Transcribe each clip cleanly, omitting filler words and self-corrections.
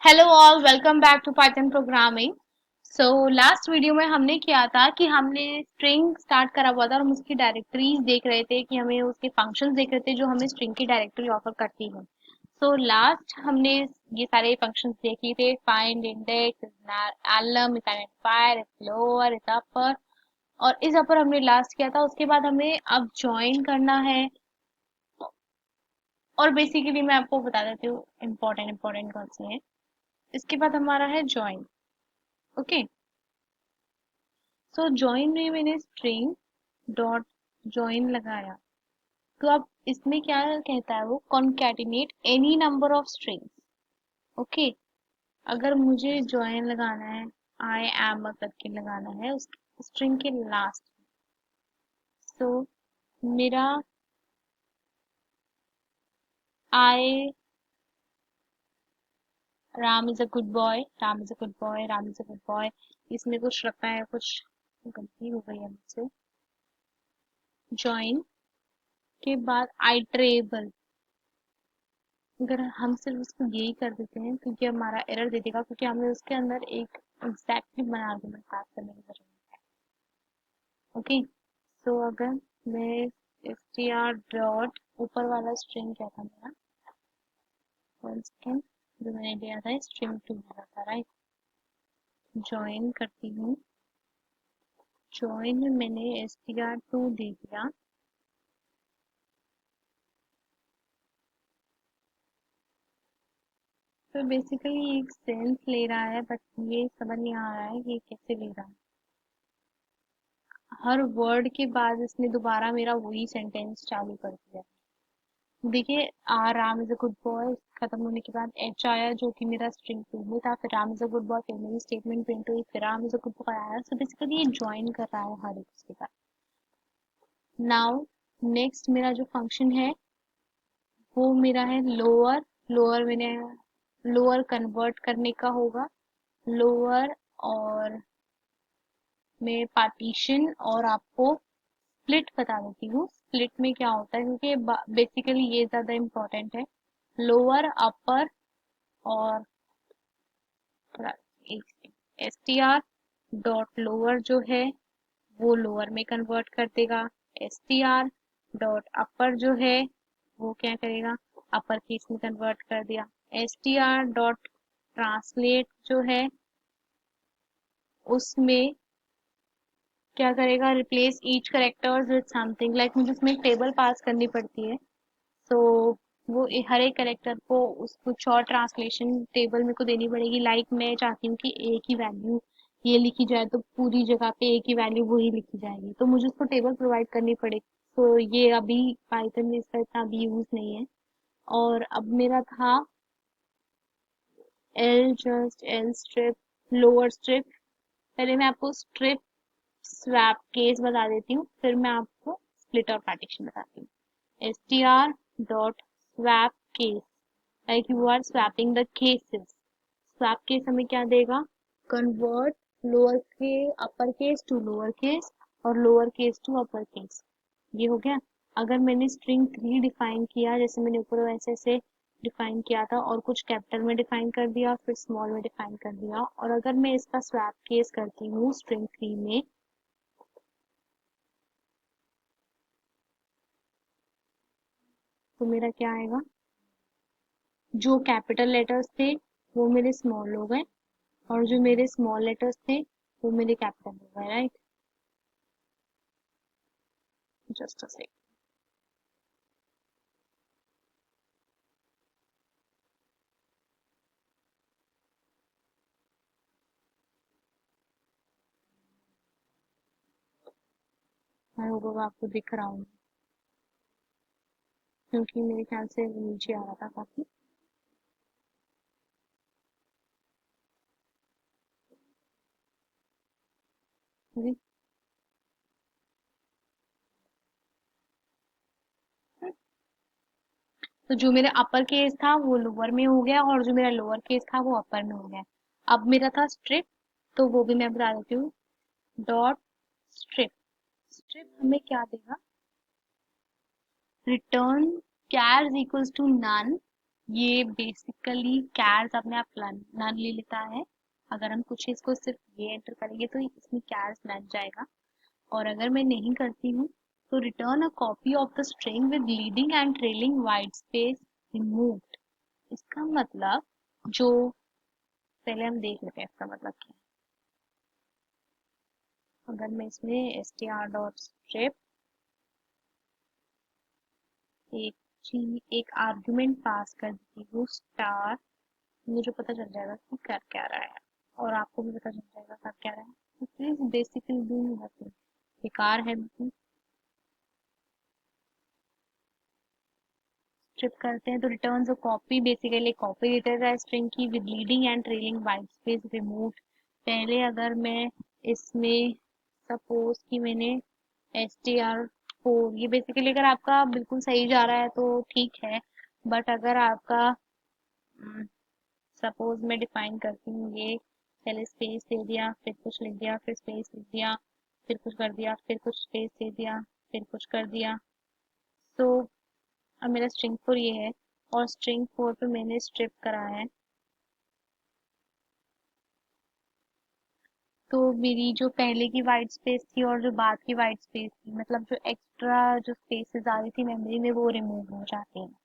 Hello all, welcome back to Python programming. So last video में हमने किया था कि हमने स्ट्रिंग स्टार्ट करा हुआ था और हम उसकी डायरेक्टरीज देख रहे थे कि हमें उसके फंक्शंस देख रहे थे जो हमें स्ट्रिंग की डायरेक्टरी ऑफर करती है। सो लास्ट हमने ये सारे फंक्शंस देखे थे, फाइंड, इंडेक्स, एलम, इस आइडेंटिफायर, इस लोअर, इस अपर। और इस अपर हमने लास्ट किया था। उसके बाद हमें अब ज्वाइन करना है। और बेसिकली मैं आपको बता देती हूँ इम्पोर्टेंट इम्पोर्टेंट कौन से हैं। इसके बाद हमारा है ज्वाइन। ओके, सो जॉइन में मैंने स्ट्रिंग डॉट जॉइन लगाया। तो अब इसमें क्या कहता है, वो concatenate any number of strings. Okay, अगर मुझे जॉइन लगाना है, आई एम करके लगाना है उस स्ट्रिंग के लास्ट। सो मेरा आई Ram is a good boy, Ram is a good boy, Ram is a good boy. इसमें कुछ रखा है, कुछ गलती हो गई है मुझसे। जॉइन के बाद आई ट्रेबल। अगर हम सिर्फ उसको यही कर देते हैं क्योंकि हमारा एरर दे देगा, क्योंकि हमें उसके अंदर एक एग्जैक्टली बना आर्गुमेंट पास करने की जरूरत है। ओके, सो अगर मैं str डॉट ऊपर वाला स्ट्रिंग क्या था मेरा, वन सेकेंड, जो मैंने दिया था स्ट्रिंग टू वाला था, राइट। ज्वाइन करती हूँ, ज्वाइन में मैंने str2 दे दिया। तो बेसिकली एक सेंस ले रहा है, बट ये समझ नहीं आ रहा है कि ये कैसे ले रहा है। हर वर्ड के बाद इसने दोबारा मेरा वही सेंटेंस चालू कर दिया। देखिए, Ram is a good boy खत्म होने के बाद एच आया, जो कि मेरा स्ट्रिंग टू में था। फिर Ram is a good boy, फिर मेरी स्टेटमेंट प्रिंट हुई, फिर Ram is a good boy आया। सो बेसिकली ये ज्वाइन कर रहा है हर एक उसके बाद। नाउ नेक्स्ट मेरा जो फंक्शन है वो मेरा है लोअर। लोअर मैंने लोअर कन्वर्ट करने का होगा। लोअर और मैं पार्टीशन और आपको स्प्लिट बता देती हूँ। स्प्लिट में क्या होता है, क्योंकि बेसिकली ये ज्यादा इम्पोर्टेंट है। लोअर, अपर और S T R dot lower जो है वो लोअर में कन्वर्ट कर देगा। एस टी आर डॉट अपर जो है वो क्या करेगा, अपर केस में कन्वर्ट कर दिया। S T R dot translate जो है उसमें क्या करेगा, replace each characters with something, like मुझे उसमें एक टेबल पास करनी पड़ती है। तो वो हर एक करेक्टर को उस कुछ और ट्रांसलेशन टेबल मेरे को देनी पड़ेगी। लाइक मैं चाहती हूँ कि एक ही वैल्यू ये लिखी जाए, तो पूरी जगह पे एक ही वैल्यू वही लिखी जाएगी, तो मुझे उसको टेबल प्रोवाइड करनी पड़ेगी। तो ये अभी पाइथन में इसका इतना अभी यूज नहीं है। और अब मेरा था L just L strip, lower strip. पहले मैं आपको स्ट्रिप स्वैप केस बता देती हूँ, फिर मैं आपको स्प्लिट और पार्टीशन बताती हूँ। str dot swap case, like you are swapping the cases। swap case हमें क्या देगा, convert लोअर के upper case to lower case और lower case to upper case. ये हो गया। अगर मैंने स्ट्रिंग 3 डिफाइन किया, जैसे मैंने ऊपर वैसे ऐसे डिफाइन किया था, और कुछ कैपिटल में डिफाइन कर दिया, फिर स्मॉल में डिफाइन कर दिया, और अगर मैं इसका स्वैप केस करती हूँ स्ट्रिंग 3 में, तो मेरा क्या आएगा, जो कैपिटल लेटर्स थे वो मेरे स्मॉल हो गए, और जो मेरे स्मॉल लेटर्स थे वो मेरे कैपिटल हो गए, राइट। जस्ट अ सेक, मैं होगा आपको दिख रहा हूँ, क्योंकि मेरे ख्याल से वो नीचे आ रहा था काफी। जी। तो जो मेरा अपर केस था वो लोअर में हो गया, और जो मेरा लोअर केस था वो अपर में हो गया। अब मेरा था स्ट्रिप, तो वो भी मैं बता देती हूँ। डॉट स्ट्रिप, स्ट्रिप हमें क्या देगा, return char is equals to none ये बेसिकली कैर्स अपने आप नन ले लेता है। अगर हम कुछ इसको सिर्फ ये एंटर करेंगे तो इसमें कैर्स नन जाएगा। और अगर मैं नहीं करती हूँ तो return a copy of the string with leading and trailing white space removed. इसका मतलब जो, पहले हम देख लेते हैं इसका मतलब क्या है। अगर मैं इसमें str.strip एक आर्गुमेंट पास कर देती हूँ स्टार, मुझे पता चल जाएगा कि कर क्या रहा है, और आपको भी पता चल जाएगा कर क्या रहा है। प्लीज बेसिकली डूइंग नथिंग, बेकार है बिल्कुल। स्ट्रिप करते हैं तो returns a copy, basically copy देता है स्ट्रिंग की with leading and trailing white space removed. पहले अगर मैं इसमें सपोज कि मैंने str4, ये बेसिकली अगर आपका बिल्कुल सही जा रहा है तो ठीक है। बट अगर आपका सपोज मैं डिफाइन करती हूँ ये, पहले स्पेस दे दिया, फिर कुछ लिख दिया, फिर स्पेस लिख दिया, फिर कुछ कर दिया, फिर कुछ स्पेस दे दिया, फिर कुछ कर दिया। तो अब मेरा स्ट्रिंग 4 ये है, और स्ट्रिंग 4 पे मैंने स्ट्रिप करा है। तो मेरी जो पहले की वाइट स्पेस थी और जो बाद की वाइट स्पेस थी, मतलब जो एक्स्ट्रा जो स्पेसेस आ रही थी मेमोरी में, वो रिमूव हो जाती हैं।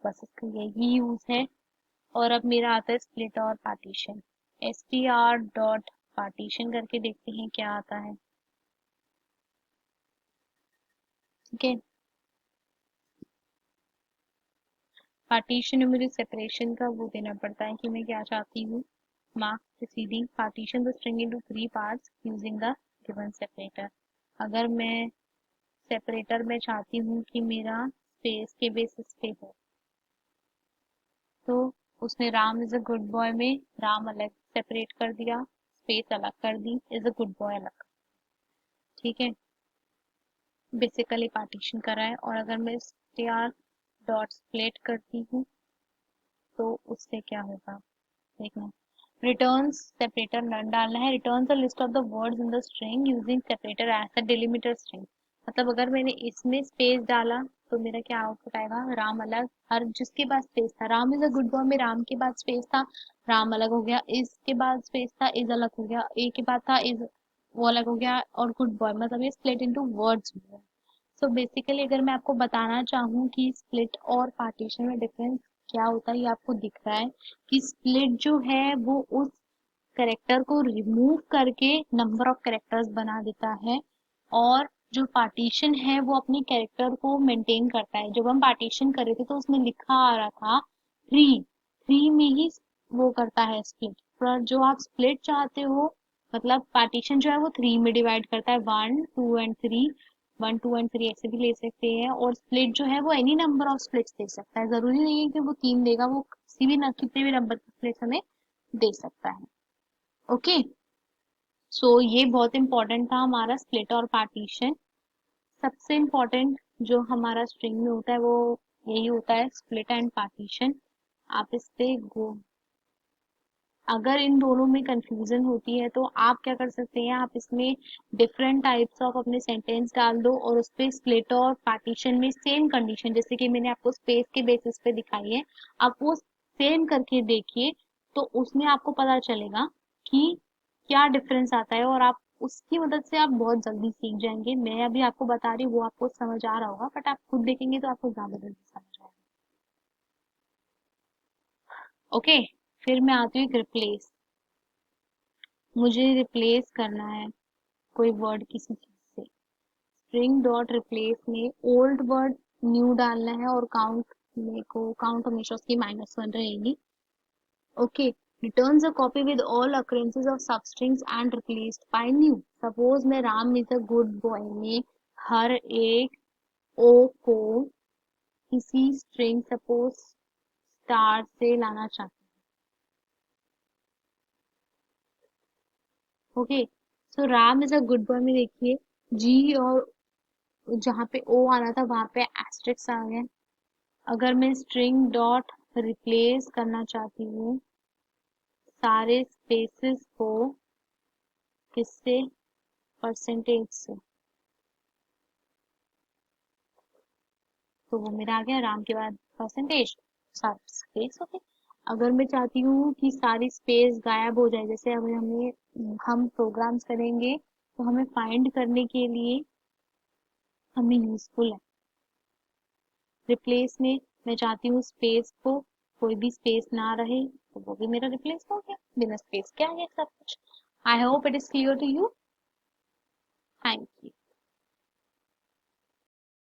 बस इसका यही यूज है। और अब मेरा आता है स्प्लिट और पार्टीशन। str.partition करके देखते हैं क्या आता है। ठीक है, पार्टीशन में मुझे सेपरेशन का वो देना पड़ता है कि मैं क्या चाहती हूँ। Mark preceding partition the string into 3 parts using the given separator. अगर मैं सेपरेटर में चाहती हूँ कि मेरा स्पेस के बेसिस पे हो, तो उसने Ram is a good boy में राम अलग सेपरेट कर दिया, स्पेस अलग कर दी, इज अ गुड बॉय अलग। ठीक है, बेसिकली पार्टीशन करा है। और अगर मैं डॉट स्प्लिट करती हूँ तो उससे क्या होगा देखना। रिटर्न्स सेपरेटर नन डालना है। Returns the list of the words in the string using separator as a delimiter string. मतलब अगर मैंने इसमें स्पेस डाला तो मेरा क्या आउटपुट आएगा, राम अलग। हर जिसके बाद स्पेस था, Ram is a good boy में राम के बाद स्पेस था, राम अलग हो गया। इज के बाद स्पेस था, इज अलग हो गया। ए के बाद था, इज वो अलग हो गया। और गुड बॉय मतलब ये स्प्लिट इनटू वर्ड्स हो गया। सो बेसिकली अगर मैं आपको बताना चाहूँ कि स्प्लिट और पार्टीशन में डिफरेंस क्या होता है, ये आपको दिख रहा है कि स्प्लिट जो है वो उस करेक्टर को रिमूव करके नंबर ऑफ करेक्टर्स बना देता है, और जो पार्टीशन है वो अपने कैरेक्टर को मेंटेन करता है। जब हम पार्टीशन कर रहे थे तो उसमें लिखा आ रहा था थ्री, थ्री में ही वो करता है स्प्लिट। पर जो आप स्प्लिट चाहते हो, मतलब पार्टीशन जो है वो थ्री में डिवाइड करता है, 1 2 एंड 3, 1 2 एंड 3 ऐसे भी ले सकते हैं। और स्प्लिट जो है वो एनी नंबर ऑफ स्प्लिट्स दे सकता है, जरूरी नहीं है कि वो 3 देगा, वो किसी भी कितने भी नंबर की स्प्लिट्स हमें दे सकता है। ओके, सो ये बहुत इंपॉर्टेंट था हमारा स्प्लिट और पार्टीशन। सबसे इम्पोर्टेंट जो हमारा स्ट्रिंग में होता है वो यही होता है, स्प्लिट एंड पार्टीशन। आप इस पे गो, अगर इन दोनों में कंफ्यूजन होती है तो आप क्या कर सकते हैं, आप इसमें डिफरेंट टाइप्स ऑफ अपने सेंटेंस डाल दो और उस पे स्प्लिट और पार्टीशन में सेम कंडीशन, जैसे कि मैंने आपको स्पेस के बेसिस पे दिखाई है, आप वो सेम करके देखिए। तो उसमें आपको पता चलेगा कि क्या डिफरेंस आता है, और आप उसकी मदद से आप बहुत जल्दी सीख जाएंगे। मैं अभी आपको बता रही हूँ वो आपको समझ आ रहा होगा, बट आप खुद देखेंगे तो आपको ज्यादा जल्दी समझ आएगा। ओके, फिर मैं आती हूँ रिप्लेस। मुझे रिप्लेस करना है कोई वर्ड किसी चीज से। स्ट्रिंग डॉट रिप्लेस में ओल्ड वर्ड न्यू डालना है, और काउंट, मेरे को काउंट हमेशा उसकी -1 रहेगी। Okay, returns a copy with all occurrences of substrings and replaced by new। Suppose मैं Ram is a good boy में हर एक ओ को किसी स्ट्रिंग सपोज स्टार से लाना चाहती हूँ। Okay, so Ram is a good boy में देखिए जी, और जहाँ पे ओ आना था वहां पे एस्ट्रिक्स आ गए। अगर मैं स्ट्रिंग डॉट रिप्लेस करना चाहती हूँ सारे स्पेसेस को किससे, परसेंटेज से, तो वो मेरा आ गया राम के बाद परसेंटेज। सारी स्पेस हो गई। अगर मैं चाहती हूँ कि सारी स्पेस गायब हो जाए, जैसे हमें हमें हम प्रोग्राम्स करेंगे तो हमें फाइंड करने के लिए हमें यूजफुल है। रिप्लेस में मैं चाहती हूँ स्पेस को, कोई भी स्पेस ना रहे, तो वो भी मेरा रिप्लेस हो गया, बिना स्पेस के आ गया सब कुछ। I hope it is clear to you. Thank you.